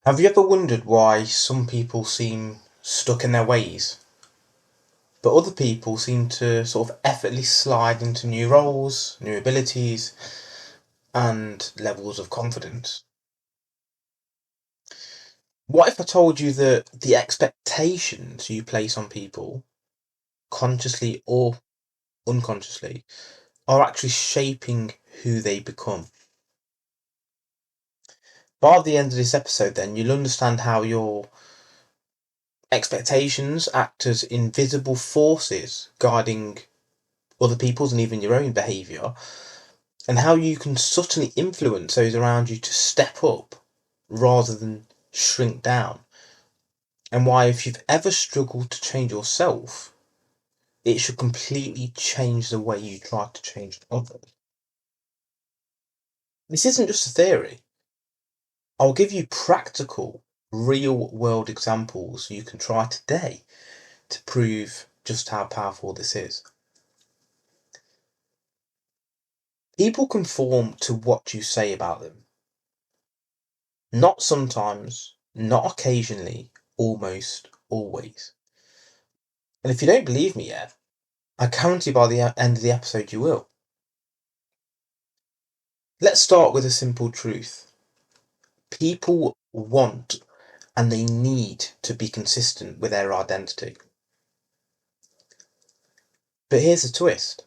Have you ever wondered why some people seem stuck in their ways, but other people seem to sort of effortlessly slide into new roles, new abilities, and levels of confidence? What if I told you that the expectations you place on people, consciously or unconsciously, are actually shaping who they become? By the end of this episode, then, you'll understand how your expectations act as invisible forces guiding other people's and even your own behaviour, and how you can subtly influence those around you to step up rather than shrink down, and why, if you've ever struggled to change yourself, it should completely change the way you try to change others. This isn't just a theory. I'll give you practical, real world examples you can try today to prove just how powerful this is. People conform to what you say about them. Not sometimes, not occasionally, almost always. And if you don't believe me yet, I guarantee by the end of the episode you will. Let's start with a simple truth. People want and they need to be consistent with their identity. But here's the twist.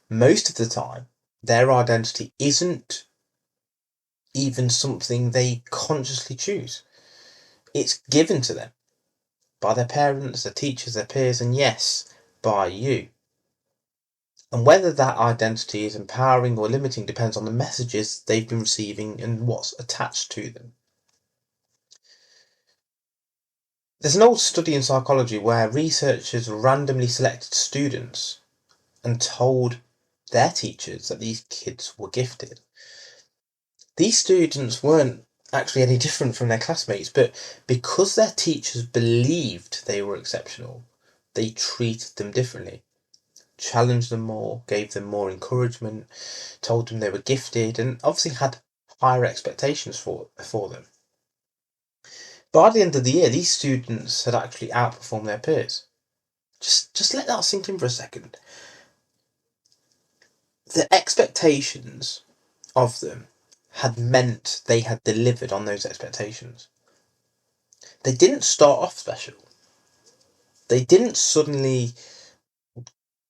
Most of the time, their identity isn't even something they consciously choose. It's given to them by their parents, their teachers, their peers, and yes, by you. And whether that identity is empowering or limiting depends on the messages they've been receiving and what's attached to them. There's an old study in psychology where researchers randomly selected students and told their teachers that these kids were gifted. These students weren't actually any different from their classmates, but because their teachers believed they were exceptional, they treated them differently, challenged them more, gave them more encouragement, told them they were gifted, and obviously had higher expectations for them. By the end of the year, these students had actually outperformed their peers. Just let that sink in for a second. The expectations of them had meant they had delivered on those expectations. They didn't start off special. They didn't suddenly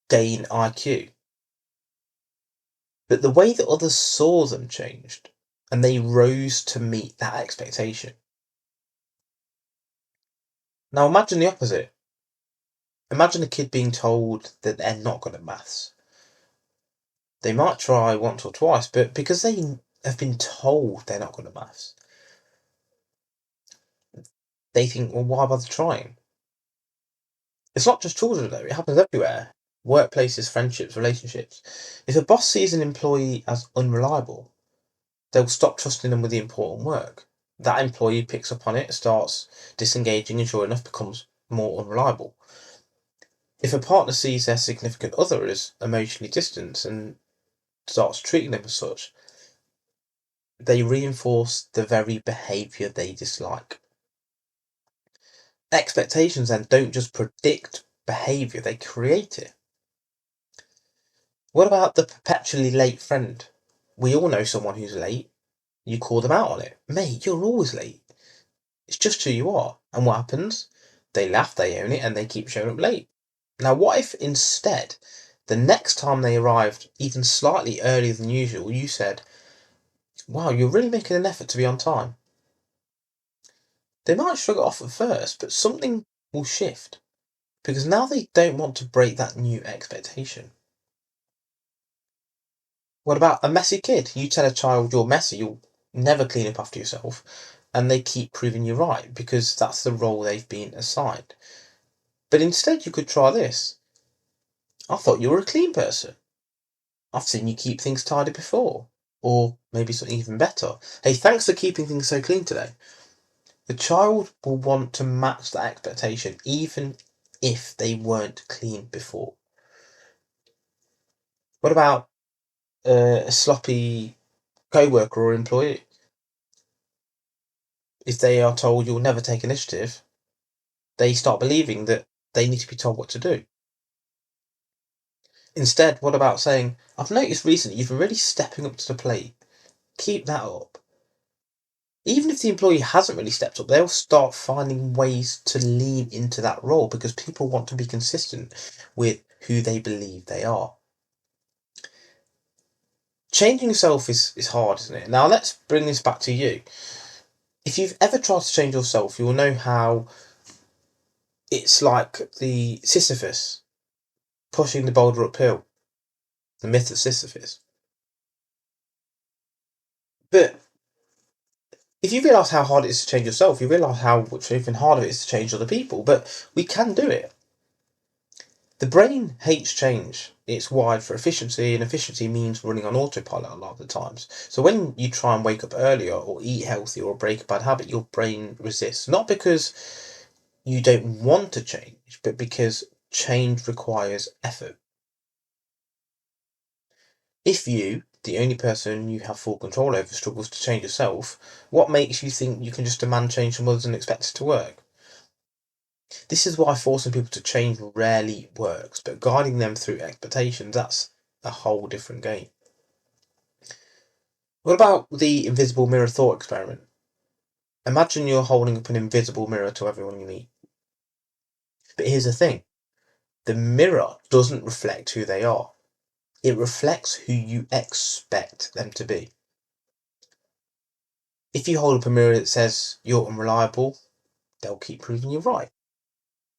gain IQ. But the way that others saw them changed, and they rose to meet that expectation. Now imagine the opposite. Imagine a kid being told that they're not good at maths. They might try once or twice, but because they have been told they're not good at maths, they think, well, why bother trying? It's not just children though, it happens everywhere. Workplaces, friendships, relationships. If a boss sees an employee as unreliable, they'll stop trusting them with the important work. That employee picks up on it, starts disengaging, and sure enough becomes more unreliable. If a partner sees their significant other as emotionally distant and starts treating them as such, they reinforce the very behaviour they dislike. Expectations then don't just predict behaviour, they create it. What about the perpetually late friend? We all know someone who's late. You call them out on it. Mate, you're always late. It's just who you are. And what happens? They laugh, they own it, and they keep showing up late. Now, what if instead, the next time they arrived even slightly earlier than usual, you said, wow, you're really making an effort to be on time? They might shrug it off at first, but something will shift because now they don't want to break that new expectation. What about a messy kid? You tell a child you're messy, you'll never clean up after yourself, and they keep proving you right because that's the role they've been assigned. But instead, you could try this. I thought you were a clean person. I've seen you keep things tidy before. Or maybe something even better. Hey, thanks for keeping things so clean today. The child will want to match that expectation, even if they weren't clean before. What about a sloppy co-worker or employee? if they are told you'll never take initiative, they start believing that they need to be told what to do. Instead, what about saying, I've noticed recently you've been really stepping up to the plate. Keep that up. Even if the employee hasn't really stepped up, they'll start finding ways to lean into that role because people want to be consistent with who they believe they are. Changing yourself is hard, isn't it? Now let's bring this back to you. If you've ever tried to change yourself, you'll know how it's like the Sisyphus pushing the boulder uphill, the myth of Sisyphus. But if you realise how hard it is to change yourself, you realise how much even harder it is to change other people. But we can do it. The brain hates change. It's wired for efficiency, and efficiency means running on autopilot a lot of the times. So when you try and wake up earlier or eat healthy or break a bad habit, your brain resists. Not because you don't want to change, but because change requires effort. If you, the only person you have full control over, struggles to change yourself, what makes you think you can just demand change from others and expect it to work? This is why forcing people to change rarely works, but guiding them through expectations, that's a whole different game. What about the invisible mirror thought experiment? Imagine you're holding up an invisible mirror to everyone you meet. But here's the thing. The mirror doesn't reflect who they are. It reflects who you expect them to be. If you hold up a mirror that says you're unreliable, they'll keep proving you right.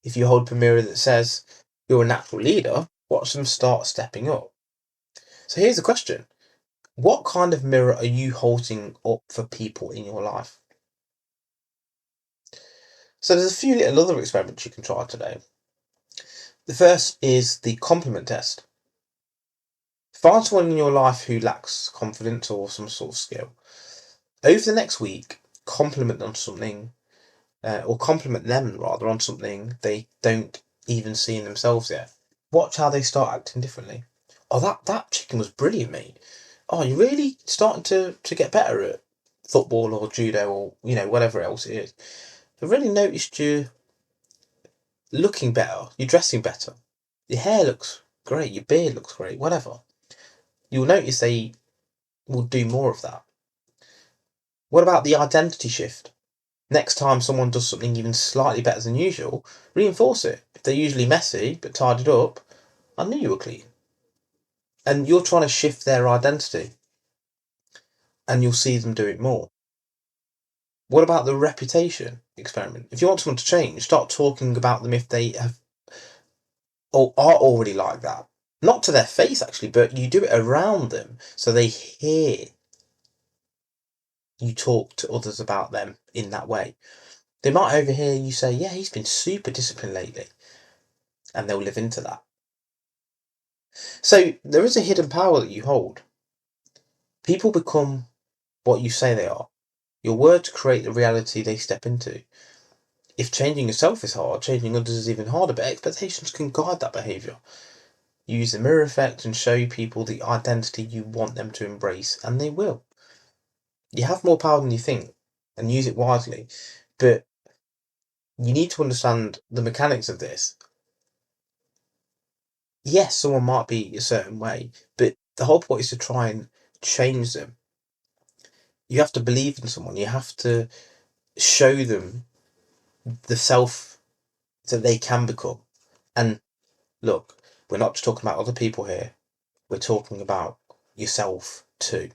If you hold up a mirror that says you're a natural leader, watch them start stepping up. So here's the question. What kind of mirror are you holding up for people in your life? So there's a few little other experiments you can try today. The first is the compliment test. Find someone in your life who lacks confidence or some sort of skill. Over the next week, compliment them on something, or compliment them rather on something they don't even see in themselves yet. Watch how they start acting differently. Oh, that chicken was brilliant, mate. Oh, you're really starting to get better at football or judo or, whatever else it is. I've really noticed you looking better, you're dressing better. Your hair looks great, your beard looks great, whatever. You'll notice they will do more of that. What about the identity shift? Next time someone does something even slightly better than usual, reinforce it. If they're usually messy but tidied up, I knew you were clean. And you're trying to shift their identity, and you'll see them do it more. What about the reputation experiment? If you want someone to change, start talking about them if they have or are already like that. Not to their face, actually, but you do it around them so they hear you talk to others about them in that way. They might overhear you say, yeah, he's been super disciplined lately, and they'll live into that. So there is a hidden power that you hold. People become what you say they are. Your words create the reality they step into. If changing yourself is hard, changing others is even harder, but expectations can guide that behaviour. Use the mirror effect and show people the identity you want them to embrace, and they will. You have more power than you think, and use it wisely, but you need to understand the mechanics of this. Yes, someone might be a certain way, but the whole point is to try and change them. You have to believe in someone. You have to show them the self that they can become. And look, we're not just talking about other people here. We're talking about yourself too.